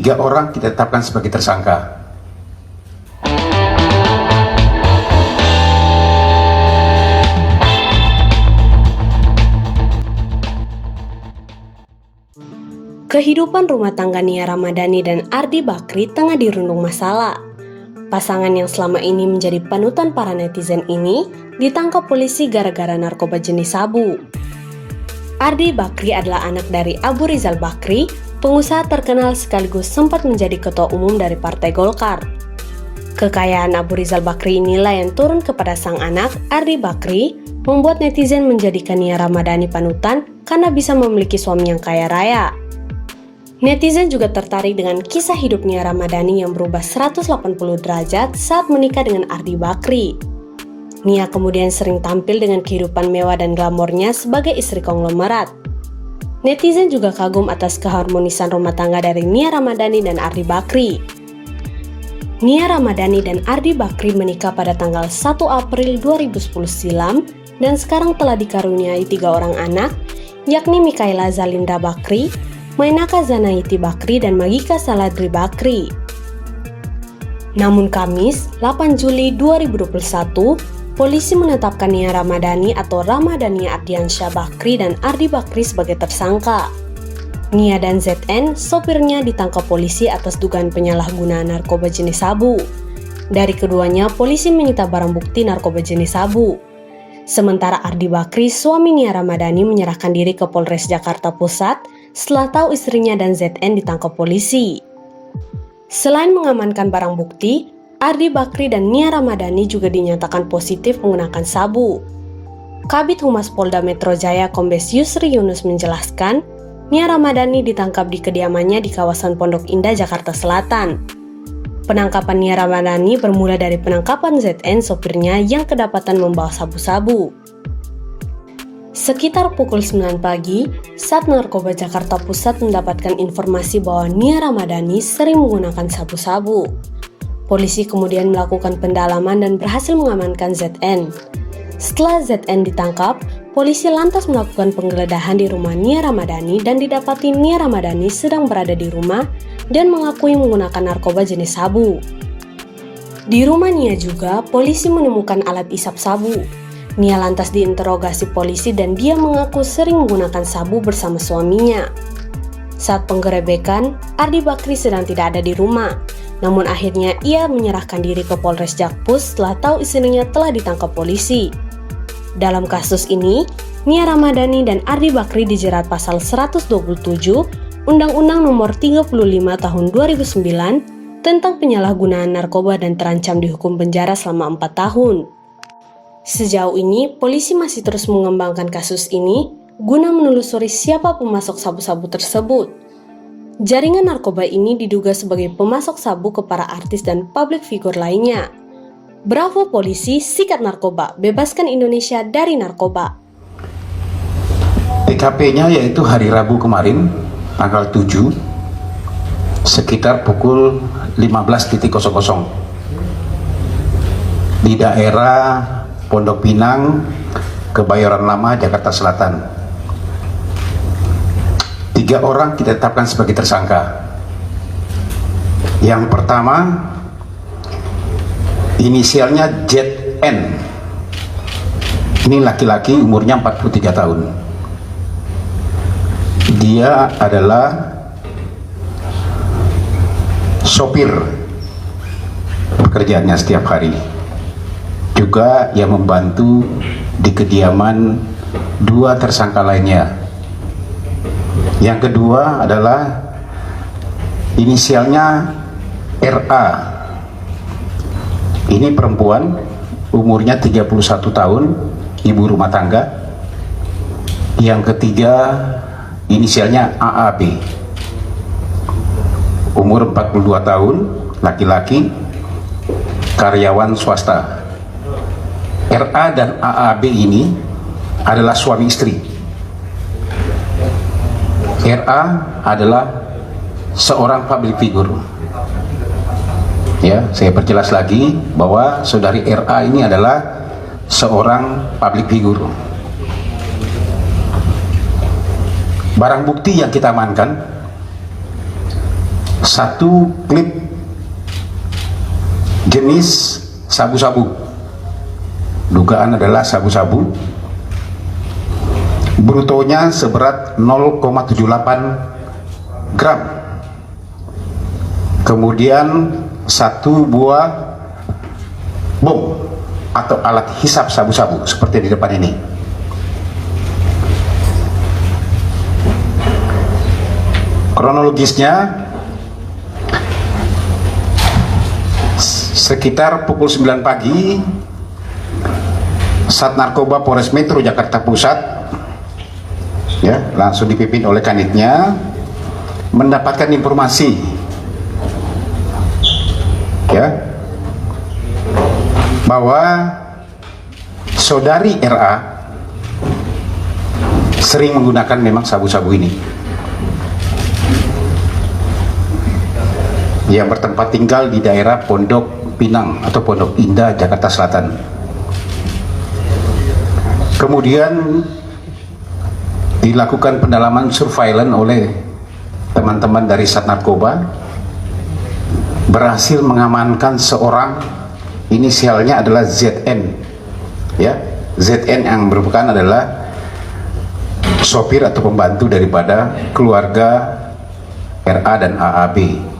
3 orang kita tetapkan sebagai tersangka. Kehidupan rumah tangga Nia Ramadhani dan Ardi Bakri tengah dirundung masalah. Pasangan yang selama ini menjadi panutan para netizen ini ditangkap polisi gara-gara narkoba jenis sabu. Ardi Bakri adalah anak dari Abu Rizal Bakri, pengusaha terkenal sekaligus sempat menjadi ketua umum dari Partai Golkar. Kekayaan Abu Rizal Bakri inilah yang turun kepada sang anak, Ardi Bakri, membuat netizen menjadikan Nia Ramadhani panutan karena bisa memiliki suami yang kaya raya. Netizen juga tertarik dengan kisah hidup Nia Ramadhani yang berubah 180 derajat saat menikah dengan Ardi Bakri. Nia kemudian sering tampil dengan kehidupan mewah dan glamornya sebagai istri konglomerat. Netizen juga kagum atas keharmonisan rumah tangga dari Nia Ramadhani dan Ardi Bakri. Nia Ramadhani dan Ardi Bakri menikah pada tanggal 1 April 2010 silam dan sekarang telah dikaruniai 3 orang anak, yakni Mikaela Zalindra Bakri, Mainaka Zanaiti Bakri, dan Magika Saladri Bakri. Namun Kamis, 8 Juli 2021, polisi menetapkan Nia Ramadhani atau Ramadhani Ardiansyah Bakri dan Ardi Bakri sebagai tersangka. Nia dan ZN, sopirnya, ditangkap polisi atas dugaan penyalahgunaan narkoba jenis sabu. Dari keduanya, polisi menyita barang bukti narkoba jenis sabu. Sementara Ardi Bakri, suami Nia Ramadhani, menyerahkan diri ke Polres Jakarta Pusat setelah tahu istrinya dan ZN ditangkap polisi. Selain mengamankan barang bukti, Ardi Bakri dan Nia Ramadhani juga dinyatakan positif menggunakan sabu. Kabid Humas Polda Metro Jaya Kombes Yusri Yunus menjelaskan, Nia Ramadhani ditangkap di kediamannya di kawasan Pondok Indah, Jakarta Selatan. Penangkapan Nia Ramadhani bermula dari penangkapan ZN, sopirnya, yang kedapatan membawa sabu-sabu. Sekitar pukul 9 pagi, Sat Narkoba Jakarta Pusat mendapatkan informasi bahwa Nia Ramadhani sering menggunakan sabu-sabu. Polisi kemudian melakukan pendalaman dan berhasil mengamankan ZN. Setelah ZN ditangkap, polisi lantas melakukan penggeledahan di rumah Nia Ramadhani dan didapati Nia Ramadhani sedang berada di rumah dan mengakui menggunakan narkoba jenis sabu. Di rumah Nia juga, polisi menemukan alat isap sabu. Nia lantas diinterogasi polisi dan dia mengaku sering menggunakan sabu bersama suaminya. Saat penggerebekan, Ardi Bakri sedang tidak ada di rumah. Namun akhirnya ia menyerahkan diri ke Polres Jakpus setelah tahu istrinya telah ditangkap polisi. Dalam kasus ini, Nia Ramadhani dan Ardi Bakri dijerat pasal 127 Undang-Undang Nomor 35 Tahun 2009 tentang penyalahgunaan narkoba dan terancam dihukum penjara selama 4 tahun. Sejauh ini, polisi masih terus mengembangkan kasus ini guna menelusuri siapa pemasok sabu-sabu tersebut. Jaringan narkoba ini diduga sebagai pemasok sabu ke para artis dan publik figur lainnya. Bravo polisi, sikat narkoba, bebaskan Indonesia dari narkoba. TKP-nya yaitu hari Rabu kemarin, tanggal 7, sekitar pukul 15.00 di daerah Pondok Pinang, Kebayoran Lama, Jakarta Selatan. 3 orang kita tetapkan sebagai tersangka. Yang pertama, inisialnya ZN. Ini laki-laki, umurnya 43 tahun. Dia adalah sopir, pekerjaannya setiap hari. Juga yang membantu di kediaman 2 tersangka lainnya. Yang kedua adalah inisialnya RA. Ini perempuan, umurnya 31 tahun, ibu rumah tangga. Yang ketiga inisialnya AAB, umur 42 tahun, laki-laki, karyawan swasta. RA dan AAB ini adalah suami istri. RA adalah seorang public figure. Ya, saya perjelas lagi bahwa saudari RA ini adalah seorang public figure. Barang bukti yang kita amankan satu klip jenis sabu-sabu, dugaan adalah sabu-sabu, brutonya seberat 0,78 gram. Kemudian satu buah bom atau alat hisap sabu-sabu seperti di depan ini. Kronologisnya, sekitar pukul 9 pagi, Sat Narkoba Polres Metro Jakarta Pusat, ya, langsung dipimpin oleh kanitnya, mendapatkan informasi, ya, bahwa saudari RA sering menggunakan memang sabu-sabu ini, yang bertempat tinggal di daerah Pondok Pinang atau Pondok Indah, Jakarta Selatan. Kemudian dilakukan pendalaman surveillance oleh teman-teman dari Sat Narkoba, berhasil mengamankan seorang, inisialnya adalah ZN, ya, ZN yang merupakan adalah sopir atau pembantu daripada keluarga RA dan AAB.